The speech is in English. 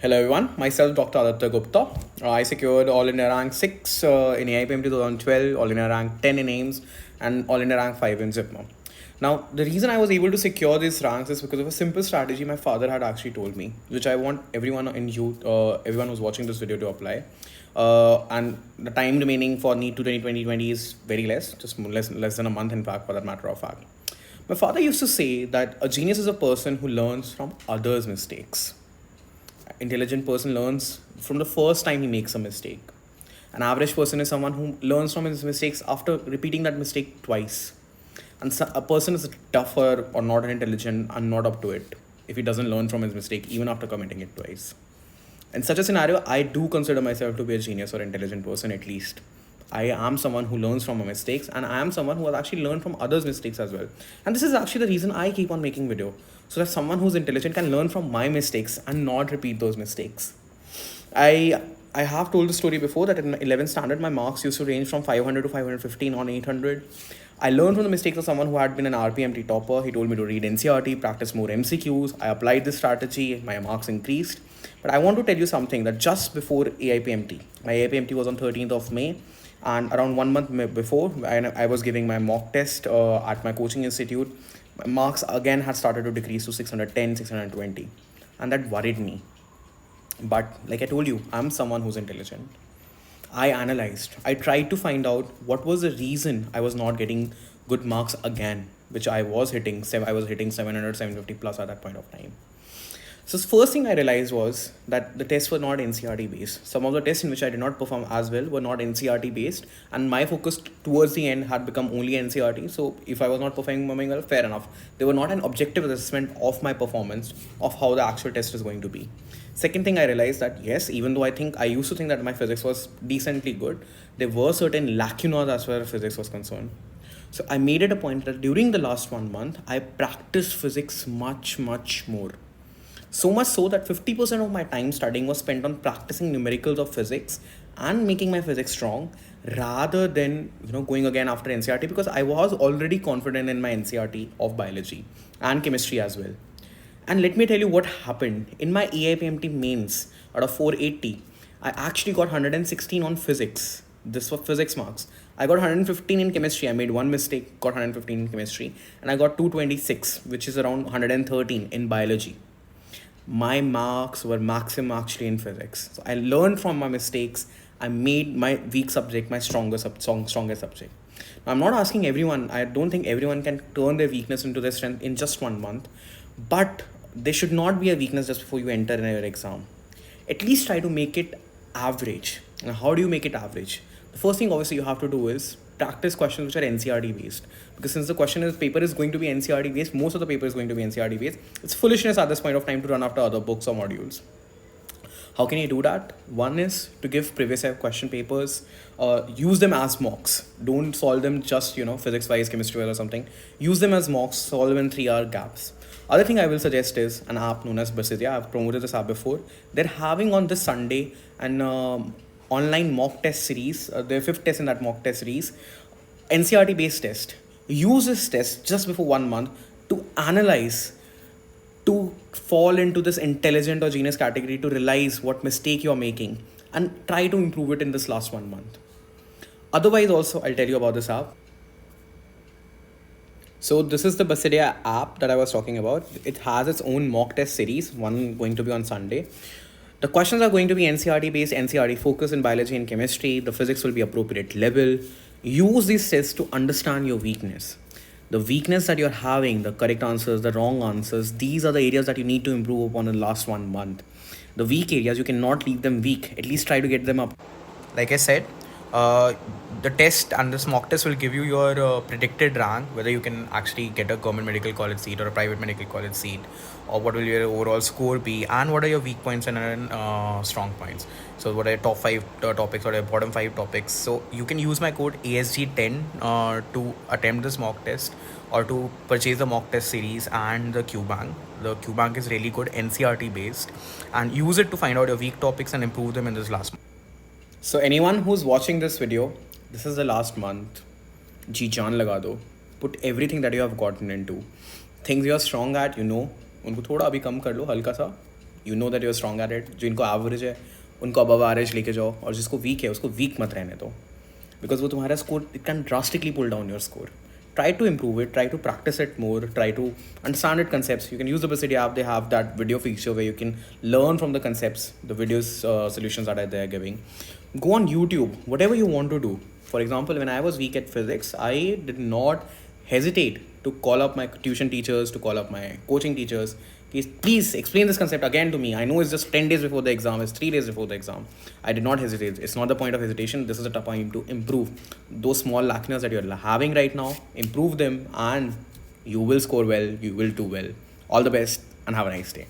Hello everyone, myself Dr. Aditya Gupta. I secured All India rank 6 in AIPM 2012, All India rank 10 in AIMS, and All India rank 5 in ZIPMA. Now, the reason I was able to secure these ranks is because of a simple strategy my father had actually told me, which I want everyone in youth, everyone who's watching this video to apply. And the time remaining for NEET to 2020 is very less, just less than a month, in fact, for that matter of fact. My father used to say that a genius is a person who learns from others' mistakes. Intelligent person learns from the first time he makes a mistake. An average person is someone who learns from his mistakes after repeating that mistake twice. And so a person is tougher or not intelligent and not up to it if he doesn't learn from his mistake even after committing it twice. In such a scenario, I do consider myself to be a genius or intelligent person at least. I am someone who learns from my mistakes, and I am someone who has actually learned from others' mistakes as well. And this is actually the reason I keep on making video, so that someone who's intelligent can learn from my mistakes and not repeat those mistakes. I I have told the story before that in 11th standard my marks used to range from 500 to 515 on 800. I learned from the mistakes of someone who had been an RPMT topper. He told me to read NCRT, practice more MCQs. I applied this strategy, my marks increased. But I want to tell you something that just before AIPMT, my AIPMT was on 13th of May, and around 1 month before, I was giving my mock test at my coaching institute. My marks again had started to decrease to 610, 620, and that worried me. But like I told you, I'm someone who's intelligent. I analyzed. I tried to find out what was the reason I was not getting good marks again, which I was hitting. I was hitting 700, 750 plus at that point of time. So the first thing I realized was that the tests were not NCRT based. Some of the tests in which I did not perform as well were not NCRT based, and my focus towards the end had become only NCRT. So if I was not performing well, fair enough. They were not an objective assessment of my performance, of how the actual test is going to be. Second thing I realized that yes, even though I used to think that my physics was decently good, there were certain lacunas as far as physics was concerned. So I made it a point that during the last 1 month, I practiced physics much more. So much so that 50% of my time studying was spent on practicing numericals of physics and making my physics strong, rather than going again after NCRT, because I was already confident in my NCRT of biology and chemistry as well. And let me tell you what happened. In my AIPMT mains, out of 480, I actually got 116 on physics. This was physics marks. I got 115 in chemistry. I made one mistake, got 115 in chemistry. And I got 226, which is around 113 in biology. My marks were maximum actually in physics. So I learned from my mistakes. I made my weak subject my strongest subject. Now, I'm not asking everyone. I don't think everyone can turn their weakness into their strength in just 1 month. But there should not be a weakness just before you enter in your exam. At least try to make it average. Now, how do you make it average? The first thing obviously you have to do is practice questions which are NCRT based. Because since the paper is going to be NCRT based, most of the paper is going to be NCRT based. It's foolishness at this point of time to run after other books or modules. How can you do that? One is to give previous year question papers, use them as mocks. Don't solve them just, physics wise, chemistry wise or something. Use them as mocks, solve them in 3 hour gaps. Other thing I will suggest is an app known as Basidia. I've promoted this app before. They're having on this Sunday an online mock test series, their 5th test in that mock test series, NCRT based test. Use this test just before 1 month to analyze, to fall into this intelligent or genius category, to realize what mistake you're making and try to improve it in this last 1 month. Otherwise, also, I'll tell you about this app. So this is the Basidia app that I was talking about. It has its own mock test series, one going to be on Sunday. The questions are going to be NCRT based, NCRT focus in biology and chemistry. The physics will be appropriate level. Use these tests to understand your weakness. The weakness that you're having, the correct answers, the wrong answers, these are the areas that you need to improve upon in the last 1 month. The weak areas, you cannot leave them weak. At least try to get them up. Like I said, the test and this mock test will give you your predicted rank, whether you can actually get a government medical college seat or a private medical college seat, or what will your overall score be, and what are your weak points and strong points. So what are your top 5 topics or your bottom 5 topics. So you can use my code ASG10 to attempt this mock test, or to purchase the mock test series and the Q bank. The Q bank is really good, NCRT based, and use it to find out your weak topics and improve them in this last month. So anyone who's watching this video, this is the last month. जी जान लगा दो. Put everything that you have gotten into. Things you are strong at, उनको थोड़ा अभी कम कर लो, हल्का सा. you know that you're strong at it. जो इनको average है उनको above average लेके जाओ, और जिसको weak है उसको weak मत रहने दो, because वो तुम्हारा score, it can drastically pull down your score. Try to improve it, try to practice it more, try to understand it concepts. You can use the Basicity app, they have that video feature where you can learn from the concepts, the videos, solutions that they're giving. Go on YouTube, whatever you want to do. For example, when I was weak at physics, I did not hesitate to call up my tuition teachers, to call up my coaching teachers. Please explain this concept again to me. I know it's just 10 days before the exam, it's 3 days before the exam. I did not hesitate. It's not the point of hesitation. This is the time to improve. Those small lacunas that you're having right now, improve them, and you will score well, you will do well. All the best, and have a nice day.